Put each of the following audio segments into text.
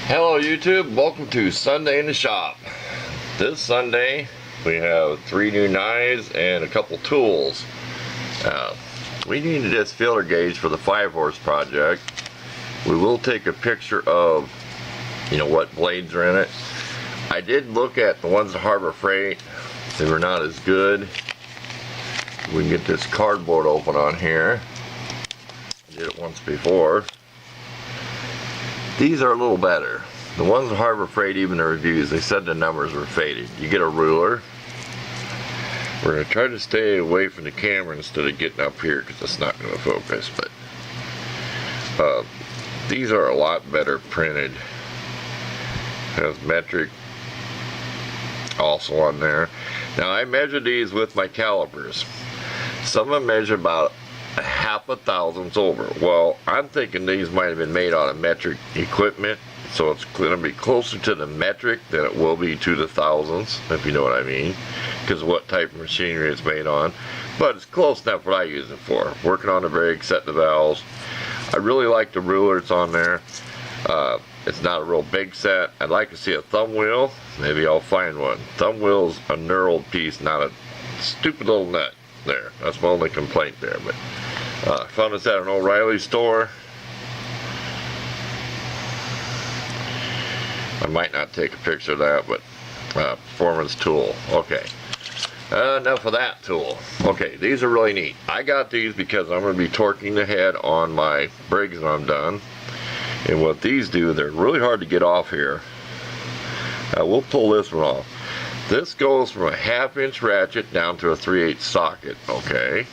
Hello YouTube, welcome to Sunday in the Shop. This Sunday we have 3 new knives and a couple tools. We needed this feeler gauge for the 5-horse project. We will take a picture of what blades are in it. I did look at the ones at Harbor Freight. They were not as good. We can get this cardboard open on here. I did it once before. These are a little better. The ones at Harbor Freight, even the reviews, they said the numbers were faded. You get a ruler. We're going to try to stay away from the camera instead of getting up here because it's not going to focus. But these are a lot better printed. Has metric also on there. Now I measured these with my calipers. Some of them measure about a half a thousandths over. Well, I'm thinking these might have been made out of metric equipment, so it's going to be closer to the metric than it will be to the thousandths, if you know what I mean, because of what type of machinery it's made on. But it's close enough what I use it for. Working on the brake, setting the valves. I really like the ruler that's on there. It's not a real big set. I'd like to see a thumb wheel. Maybe I'll find one. Thumb wheel's a knurled piece, not a stupid little nut. There, that's my only complaint there. But I found this at an O'Reilly store. I might not take a picture of that, but performance tool. Okay, enough of that tool. Okay, these are really neat. I got these because I'm going to be torquing the head on my Briggs when I'm done. And what these do, they're really hard to get off here. We'll pull this one off. This goes from a 1/2-inch ratchet down to a 3/8 socket, okay?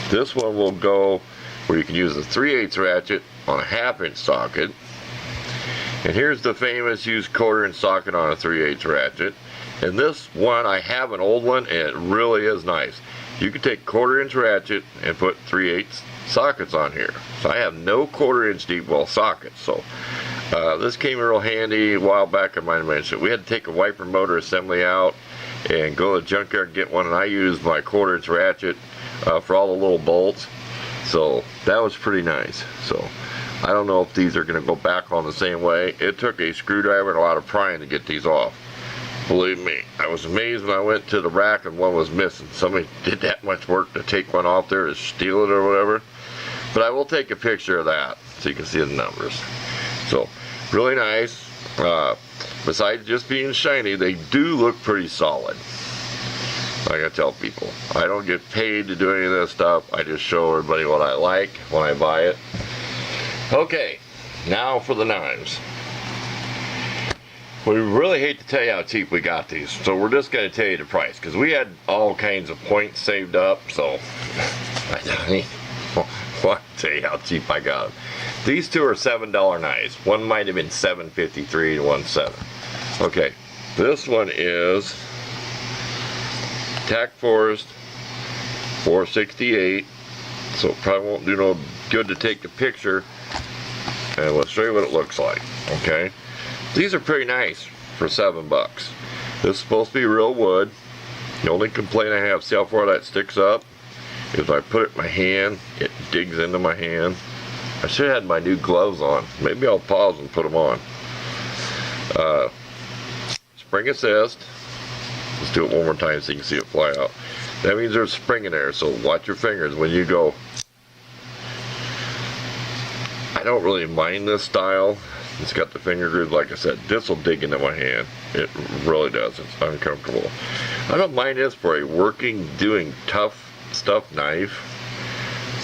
This one will go where you can use a 3/8 ratchet on a 1/2-inch socket. And here's the famous use 1/4-inch socket on a 3/8 ratchet. And this one, I have an old one, and it really is nice. You can take 1/4-inch ratchet and put 3/8 sockets on here. So I have no 1/4-inch deep well sockets. So this came real handy a while back. I might have mentioned we had to take a wiper motor assembly out and go to the junkyard and get one, and I used my 1/4-inch ratchet for all the little bolts. So that was pretty nice. So I don't know if these are going to go back on the same way. It took a screwdriver and a lot of prying to get these off. Believe me, I was amazed when I went to the rack and one was missing. Somebody did that much work to take one off there to steal it or whatever. But I will take a picture of that so you can see the numbers. So, really nice. Besides just being shiny, they do look pretty solid. Like I tell people, I don't get paid to do any of this stuff. I just show everybody what I like when I buy it. Okay, now for the knives. We really hate to tell you how cheap we got these, so we're just going to tell you the price, because we had all kinds of points saved up, so I don't want to tell you how cheap I got them. These two are $7 knives. One might have been $7.53 and one $7. Okay, this one is Tack Forest 468, so it probably won't do no good to take a picture, and we'll show you what it looks like. Okay, these are pretty nice for $7. This is supposed to be real wood. The only complaint I have, see how far that sticks up? If I put it in my hand, it digs into my hand. I should have had my new gloves on. Maybe I'll pause and put them on. Spring assist. Let's do it one more time so you can see it fly out. That means there's a spring in there, so watch your fingers when you go. I don't really mind this style. It's got the finger grooves, like I said. This will dig into my hand. It really does. It's uncomfortable. I don't mind this for a working, doing tough stuff knife.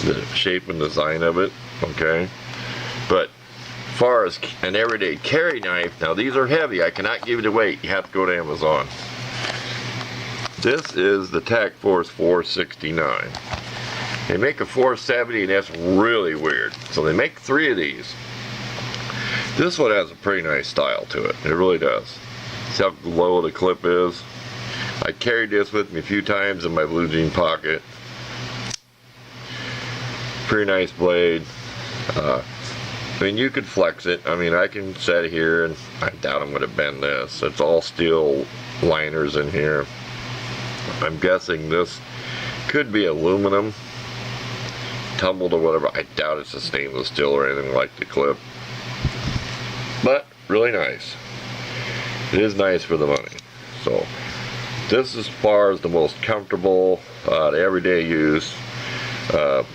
The shape and design of it, okay? But as far as an everyday carry knife, now these are heavy. I cannot give you the weight. You have to go to Amazon. This is the Tack Force 469. They make a 470, and that's really weird. So they make 3 of these. This one has a pretty nice style to it. It really does. See how low the clip is? I carried this with me a few times in my blue jean pocket. Pretty nice blade. I mean, you could flex it. I mean, I can set it here, and I doubt I'm going to bend this. It's all steel liners in here. I'm guessing this could be aluminum, tumbled or whatever. I doubt it's a stainless steel or anything like the clip. but really nice. It is nice for the money. So this, as far as the most comfortable to everyday use.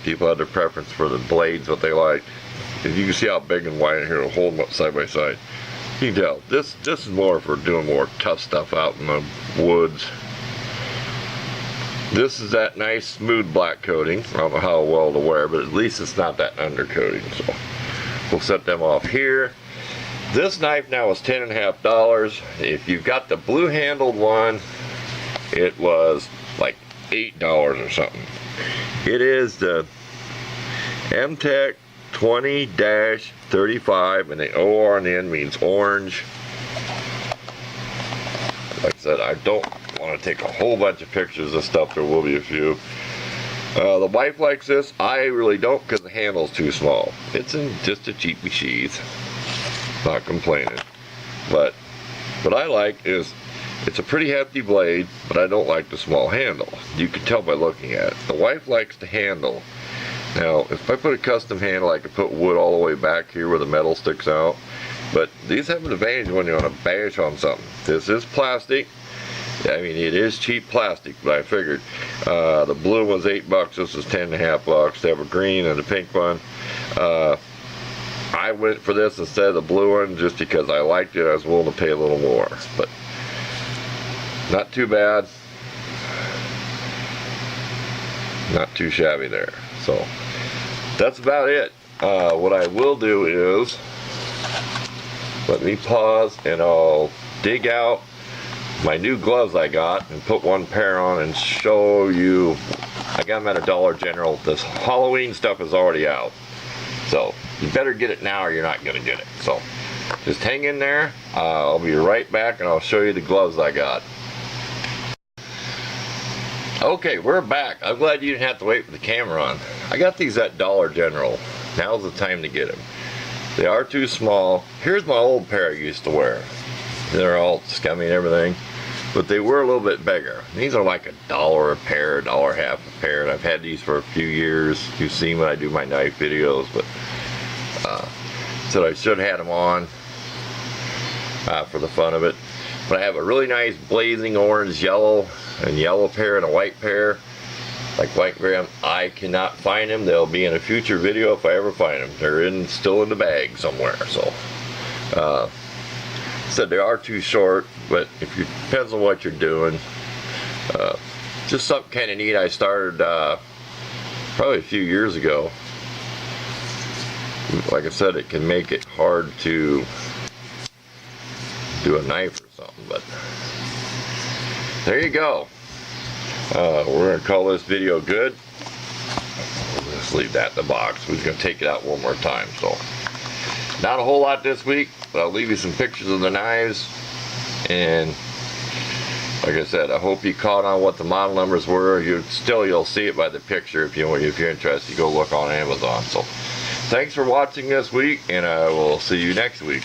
People have their preference for the blades, what they like. If you can see how big and wide here, I'll hold them up side by side. You can tell this is more for doing more tough stuff out in the woods. This is that nice smooth black coating. I don't know how well to wear, but at least it's not that undercoating. So we'll set them off here. This knife now is $10.50. If you've got the blue handled one, it was like $8 or something. It is the MTech 20-35, and the OR on the end means orange. Like I said, I don't want to take a whole bunch of pictures of stuff. There will be a few. The wife likes this. I really don't, because the handle's too small. It's in just a cheapy sheath. Not complaining. But what I like is it's a pretty hefty blade, but I don't like the small handle. You can tell by looking at it. The wife likes the handle. Now, if I put a custom handle, I could put wood all the way back here where the metal sticks out. But these have an advantage when you want to bash on something. This is plastic. I mean, it is cheap plastic, but I figured the blue one's $8. This is $10.50. They have a green and a pink one. I went for this instead of the blue one just because I liked it. I was willing to pay a little more, but not too bad. Not too shabby there. So that's about it. What I will do is, let me pause and I'll dig out my new gloves I got and put one pair on and show you. I got them at a Dollar General. This Halloween stuff is already out, so you better get it now or you're not gonna get it. So just hang in there. I'll be right back and I'll show you the gloves I got. Okay, we're back. I'm glad you didn't have to wait for the camera on. I got these at Dollar General. Now's the time to get them. They are too small. Here's my old pair I used to wear. They're all scummy and everything, but they were a little bit bigger. These are like $1 a pair, $1.50 a pair, and I've had these for a few years. You've seen when I do my knife videos, but so I should have had them on for the fun of it. But I have a really nice blazing orange, yellow, and yellow pair and a white pair. Like white and gray. I cannot find them. They'll be in a future video if I ever find them. They're still in the bag somewhere. So said they are too short, but if you depends on what you're doing. Just something kind of neat. I started probably a few years ago. Like I said, it can make it hard to do a knife or something, but there you go. We're going to call this video good. We'll just leave that in the box. We're going to take it out one more time. So, not a whole lot this week, but I'll leave you some pictures of the knives. And like I said, I hope you caught on what the model numbers were. You'll see it by the picture if you're interested. You go look on Amazon. So, thanks for watching this week, and I will see you next week.